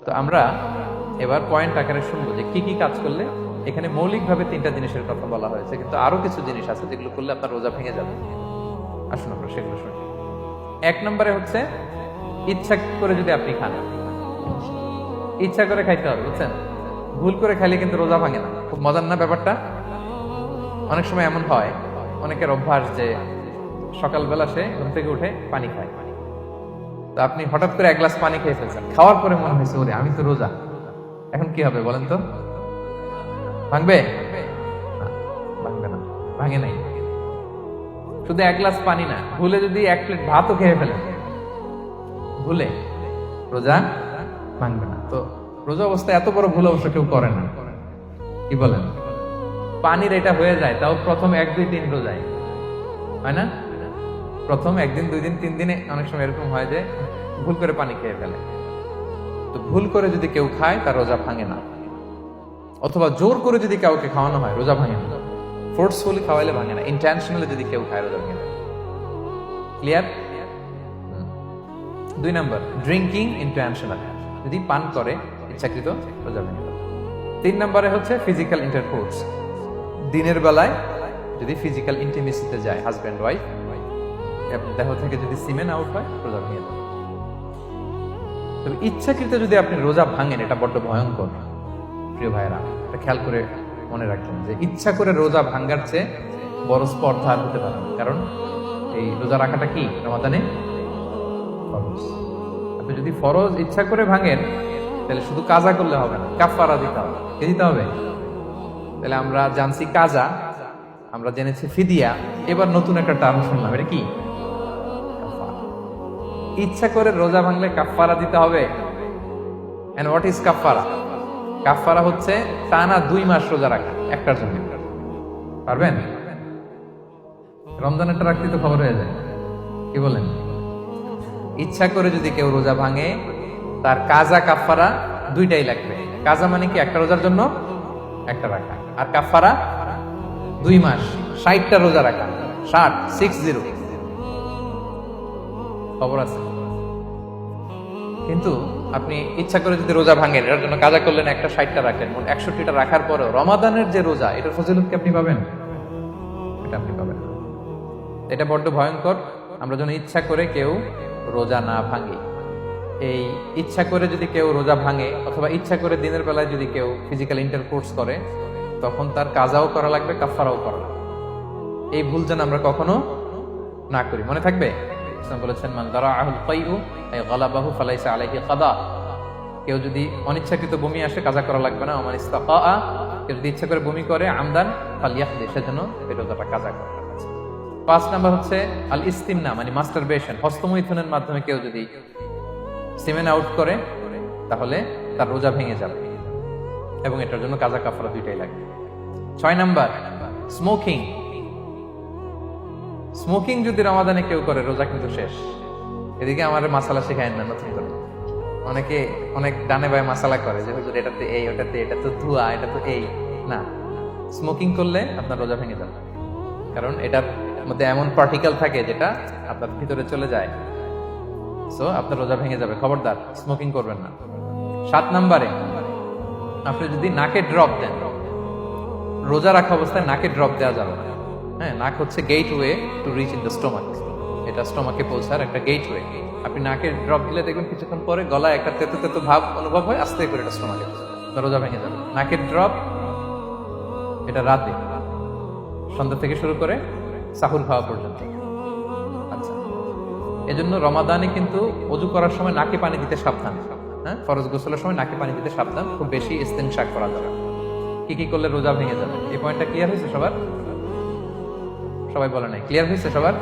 তো আমরা এবার পয়েন্ট আকারে শুনবো যে কি কি কাজ করলে, এখানে মৌলিকভাবে তিনটা জিনিসের কথা বলা হয়েছে, কিন্তু আরো কিছু জিনিস আছে যেগুলো করলে আপনার রোজা ভেঙে যাবে। আসুন আমরা সেগুলো শুনি। এক নম্বরে হচ্ছে ইচ্ছা করে যদি আপনি খান, ইচ্ছা করে খাইতে হবে, বুঝছেন? ভুল করে খাইলে কিন্তু রোজা ভাঙে না। খুব মজার না ব্যাপারটা? অনেক সময় এমন হয়, অনেকের অভ্যাস যে সকালবেলা সে ঘুম থেকে উঠে পানি খায়। তো আপনি হঠাৎ করে এক গ্লাস পানি খেয়ে ফেলছেন, খাওয়ার পরে মনে হয়েছে ওরে আমি তো রোজা, এখন কি হবে বলেন তো? ভাঙবে? না, ভাঙবে না, ভাঙে নাই। শুধু এক গ্লাস পানি না, ভুলে যদি এক প্লেট ভাতও খেয়ে ফেলেন, ভুলে, রোজা ভাঙবে না। তো রোজা অবস্থায় এত বড় ভুল অবশ্য কেউ করে না, কি বলেন? পানির এটা হয়ে যায়, তাও প্রথম 1 2 3 রোজায় হয় না? প্রথম 1 দিন 2 দিন 3 দিনে অনেক সময় এরকম হয় যে ভুল করে পানি খেয়ে ফেলে। তো ভুল করে যদি কেউ খায় তার রোজা ভাঙে না, অথবা জোর করে যদি কাউকে খাওয়ানো হয় রোজা ভাঙে না। ফোর্সফুলি খাওয়াইলে ভাঙে না, ইন্টেনশনালি যদি কেউ খায় রোজা ভাঙে না। ক্লিয়ার? 2 নাম্বার, ড্রিঙ্কিং ইন্টেনশনাল, যদি পান করে ইচ্ছাকৃত, রোজা ভেঙে যাবে। 3 নম্বরে হচ্ছে ফিজিক্যাল ইন্টারকোর্স, দিনের বেলায় যদি ফিজিক্যাল ইন্টিমেসিতে যায় হাজব্যান্ড ওয়াইফ, দেহ থেকে যদি সিমেন আউট হয় রোজা ভেঙে যাবে। তবে ইচ্ছাকৃত যদি আপনি রোজা ভাঙেন, এটা বড্ড ভয়ঙ্কর প্রিয় ভাইয়েরা, এটা খেয়াল করে মনে রাখবেন যে ইচ্ছা করে রোজা ভাঙার চেয়ে বড় স্পর্ধা আর হতে পারে না। কারণ এই রোজা রাখাটা কি রমাদানে ফরজ। আপনি যদি ফরজ ইচ্ছা করে ভাঙেন তাহলে শুধু কাজা করলে হবে না, কাফারা দিতে হবে। কে দিতে হবে? তাহলে আমরা জানছি কাজা, আমরা জেনেছি ফিদিয়া, এবার নতুন একটা টার্ম শুনলাম, এটা কি? কাফারা। ইচ্ছা করে রোজা ভাঙলে কাফারা দিতে হবে। এন্ড হোয়াট ইজ কাফারা? কাফারা হচ্ছে টানা 2 মাস রোজা রাখা একটার জন্য। পারবেন? রমজানেরটা রাখতে তো খবর হয়ে যায়, কি বলেন? ইচ্ছা করে যদি কেউ রোজা ভাঙে, তার কাজা কাফারা দুইটাই লাগবে। কাজা মানে কি? একটা রোজার জন্য একটা রাখা, আর কাফারা 2 মাস 60টা রোজা রাখা। 60 খবর আছে। কিন্তু আপনি ইচ্ছা করে যদি রোজা ভাঙেন, এটার জন্য কাজা করলেন, একটা 60টা রাখলেন, 61টা রাখার পরেও রমাদানের যে রোজা, এটার ফজিলত কি আপনি পাবেন? এটা আপনি পাবেন না। এটা বড্ড ভয়ঙ্কর। আমরা যেন ইচ্ছা করে কেউ রোজা না ভাঙি। এই ইচ্ছা করে যদি কেউ রোজা ভাঙে, অথবা ইচ্ছা করে দিনের বেলায় যদি কেউ ফিজিক্যাল ইন্টারকোর্স করে, তখন তার কাজাও করা লাগবে, কাফারাও করা লাগবে। এই ভুল যেন আমরা কখনো না করি, মনে থাকবে। ইসলাম বলেছেন, মান দারাআহুল কাইউ আই গালাবাহু ফালাইসা আলাইহি কাদা। কেউ যদি অনিচ্ছাকৃত বমি আসে, কাজা করা লাগবে না। ওমান ইস্তাকা, কেউ যদি ইচ্ছা করে বমি করে, আমদান ফালিয়াহদি, সেজন্য এই রোজাটা কাজা করা। 5 নাম্বার হচ্ছে আল ইস্তিমনা, মানে মাস্টারবেশন, হস্তমৈথুনের মাধ্যমে কেউ যদি সিমেন আউট করে তাহলে তার রোজা ভেঙে যাবে, এবং এটার জন্য কাজা কাফারা দুইটাই লাগবে। 6 নাম্বার, স্মোকিং। স্মোকিং যদি রমাদানে কেউ করে, রোজা কিন্তু শেষ। এদিকে আমার মাসালা শেখায় না নতুন করে, অনেকে অনেক ডানে বায়ে মাসালা করে যে হুজুর এটাতে এই, ওটাতে এটা তো ধোঁয়া, এটা তো এই না। স্মোকিং করলে আপনার রোজা ভেঙে যাবে, কারণ এটার মধ্যে এমন পার্টিকেল থাকে যেটা আপনার ভিতরে চলে যায়। সো আপনার রোজা ভেঙে যাবে, খবরদার স্মোকিং করবেন না। 7 নাম্বারে, আপনি যদি নাকে ড্রপ দেন, রোজা রাখা অবস্থায় নাকে ড্রপ দেওয়া যাবে না। হ্যাঁ, নাক হচ্ছে gateway to reach in the stomach, এটা স্টোমাকে পৌঁছার একটা গেটওয়ে। আপনি নাকে ড্রপ দিলে দেখবেন কিছুক্ষণ পরে গলায় একটা তেতো তেতো ভাব অনুভব হয়, আস্তে করে এটা স্টোমাকে পৌঁছায়, রোজা ভেঙে যাবে। নাকের ড্রপ এটা রাতে, সন্ধ্যা থেকে শুরু করে সাহুর খাওয়া পর্যন্ত। আচ্ছা, এজন্য রমাদানে কিন্তু ওযু করার সময় নাকে পানি দিতে সাবধান। হ্যাঁ, ফরজ গোসলের সময় নাকে পানি দিতে সাবধান, খুব বেশি ইস্তেনশাক করা যাবে। কি কি করলে রোজা ভেঙে যাবে, এই পয়েন্টটা ক্লিয়ার হয়েছে সবার? সবাই বলে নাই, ক্লিয়ার হয়েছে সবার?